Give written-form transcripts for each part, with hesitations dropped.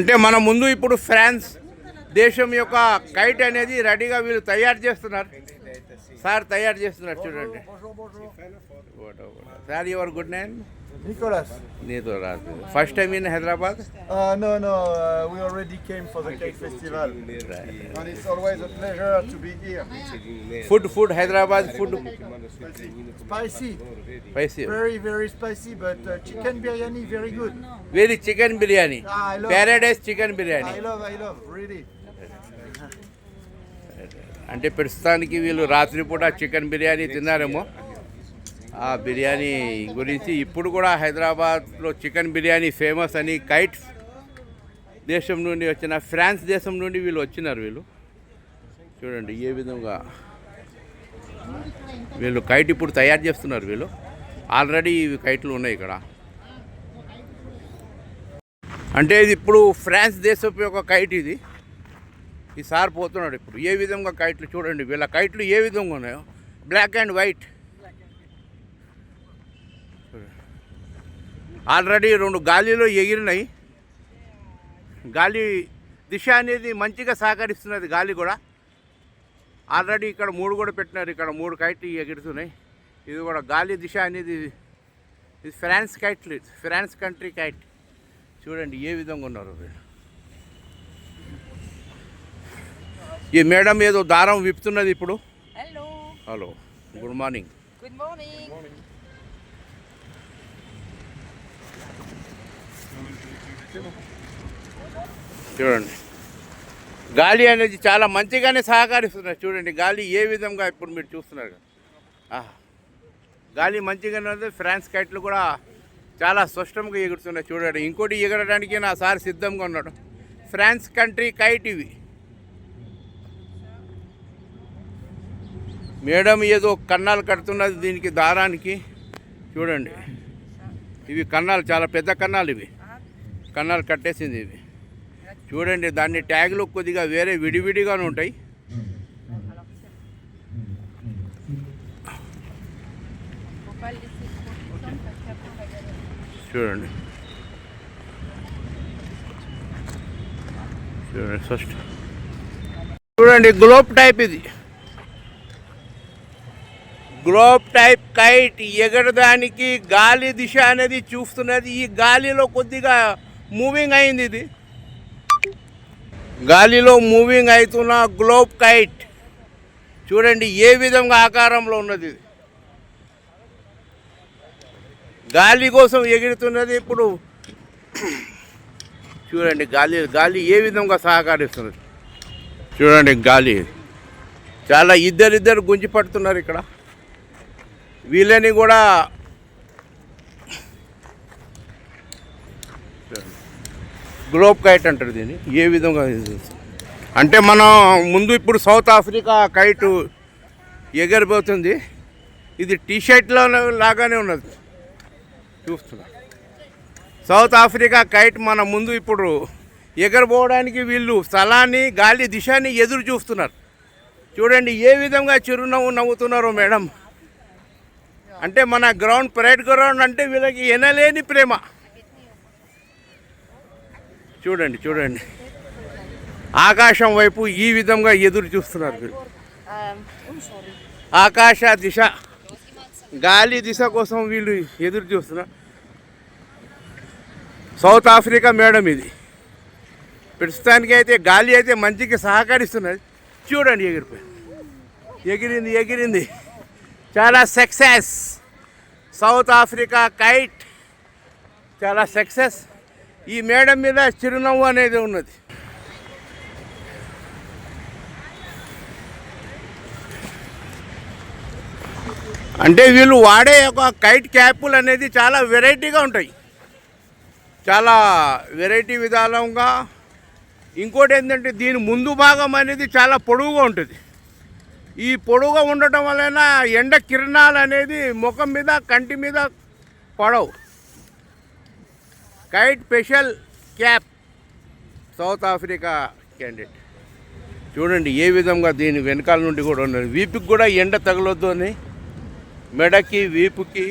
అంటే మన ముందు ఇప్పుడు ఫ్రాన్స్ దేశం యొక్క కైట్ అనేది రెడీగా వీళ్ళు తయారు చేస్తున్నారు. సార్ తయారు చేస్తున్నారు చూడండి. Sir your good name? Nicolas. Nicolas. First time in Hyderabad? No. We already came for the cake festival. Right. And it's always a pleasure to be here. Food, Hyderabad food. Spicy. Spicy. Very spicy, but chicken biryani, very good. Very chicken biryani. I love. Paradise chicken biryani. I love, really. అంటే ప్రస్తుతానికి వీళ్ళు రాత్రిపూట chicken biryani తిన్నారేమో. ఆ బిర్యానీ గురించి ఇప్పుడు కూడా హైదరాబాద్లో chicken biryani famous అని కైట్ దేశం నుండి వచ్చిన ఫ్రాన్స్ దేశం నుండి వీళ్ళు వచ్చినారు. వీళ్ళు చూడండి ఏ విధంగా వీళ్ళు కైట్ ఇప్పుడు తయారు చేస్తున్నారు. వీళ్ళు ఆల్రెడీ ఇవి కైట్లు ఉన్నాయి ఇక్కడ. అంటే ఇది ఇప్పుడు ఫ్రాన్స్ దేశపు యొక్క కైట్ ఇది. ఈ సార్ పోతున్నాడు ఇప్పుడు. ఏ విధంగా కైట్లు చూడండి, వీళ్ళ కైట్లు ఏ విధంగా ఉన్నాయో, బ్లాక్ అండ్ వైట్. ఆల్రెడీ 2 గాలిలో ఎగిరినాయి. గాలి దిశ అనేది మంచిగా సహకరిస్తున్నది. గాలి కూడా ఆల్రెడీ ఇక్కడ 3 కూడా పెట్టినారు. ఇక్కడ 3 కైట్లు ఎగురుతున్నాయి. ఇది కూడా గాలి దిశ అనేది ఇది ఫ్రాన్స్ కైట్లు, ఫ్రాన్స్ కంట్రీ కైట్. చూడండి ఏ విధంగా ఉన్నారు వీళ్ళు. ఈ మేడం ఏదో దారం విప్పుతున్నది ఇప్పుడు. Hello good morning. Good morning. చూడండి గాలి అనేది చాలా మంచిగానే సహకరిస్తున్నారు. చూడండి గాలి ఏ విధంగా ఇప్పుడు మీరు చూస్తున్నారు కదా. గాలి మంచిగానే ఉంది. ఫ్రాన్స్ కైట్లు కూడా చాలా స్పష్టంగా ఎగురుతున్నాయి. చూడండి ఇంకోటి ఎగరడానికి నా సార్ సిద్ధంగా ఉన్నాడు. ఫ్రాన్స్ కంట్రీ కైట్ ఇవి. మేడం ఏదో కన్నాలు కడుతున్నది దీనికి దారానికి. చూడండి ఇవి కన్నాలు, చాలా పెద్ద కన్నాలు ఇవి. కన్నాలు కట్టేసింది ఇవి. చూడండి దాన్ని ట్యాగులు కొద్దిగా వేరే విడివిడిగానే ఉంటాయి. చూడండి ఫస్ట్ చూడండి గ్లోబ్ టైప్ ఇది. గ్లోబ్ టైప్ కైట్ ఎగరడానికి గాలి దిశ అనేది చూస్తున్నది. ఈ గాలిలో కొద్దిగా మూవింగ్ అయింది. ఇది గాలిలో మూవింగ్ అవుతున్న గ్లోబ్ కైట్. చూడండి ఏ విధంగా ఆకారంలో ఉన్నది. ఇది గాలి కోసం ఎగురుతున్నది. ఇప్పుడు చూడండి గాలి ఏ విధంగా సహకరిస్తున్నది. చూడండి గాలి చాలా ఇద్దరిద్దరు గుంజి పడుతున్నారు ఇక్కడ. వీళ్ళని కూడా గ్లోబ్ కైట్ అంటారు దీన్ని. ఏ విధంగా అంటే మనం ముందు ఇప్పుడు సౌత్ ఆఫ్రికా కైట్ ఎగరిపోతుంది. ఇది టీషర్ట్లో లాగానే ఉన్నది చూస్తున్నా. సౌత్ ఆఫ్రికా కైట్ మన ముందు ఇప్పుడు ఎగరబోవడానికి వీళ్ళు స్థలాన్ని, గాలి దిశని ఎదురు చూస్తున్నారు. చూడండి ఏ విధంగా చిరునవ్వు నవ్వుతున్నారో మేడం. అంటే మన పరేడ్ గ్రౌండ్ అంటే వీళ్ళకి ఎనలేని ప్రేమ. చూడండి ఆకాశం వైపు ఈ విధంగా ఎదురు చూస్తున్నారు వీళ్ళు. ఆకాశ దిశ, గాలి దిశ కోసం వీళ్ళు ఎదురు చూస్తున్నారు. సౌత్ ఆఫ్రికా మేడం ఇది. ప్రస్తుతానికి అయితే గాలి అయితే మంచిగా సహకరిస్తున్నది. చూడండి ఎగిరింది. చాలా సక్సెస్. సౌత్ ఆఫ్రికా కైట్ చాలా సక్సెస్. ఈ మేడం మీద చిరునవ్వు అనేది ఉన్నది. అంటే వీళ్ళు వాడే ఒక కైట్ క్యాపులు అనేది చాలా వెరైటీగా ఉంటాయి. చాలా వెరైటీ విధానంగా. ఇంకోటి ఏంటంటే దీని ముందు భాగం అనేది చాలా పొడవుగా ఉంటుంది. ఈ పొడవుగా ఉండటం వలన ఎండ కిరణాలు అనేది ముఖం మీద, కంటి మీద పడవు. Kite special cap south Africa candidate. చూడండి ఏ విధంగా దీని వెనకాల నుండి కూడా ఉన్నది. వీపుకి కూడా ఎండ తగలొద్దు అని, మెడకి వీపుకి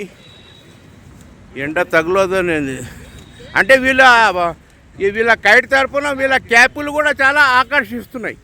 ఎండ తగలొద్దు అనేది. అంటే వీళ్ళ ఈ వీళ్ళ కైట్ తరపున వీళ్ళ క్యాపులు కూడా చాలా ఆకర్షిస్తున్నాయి.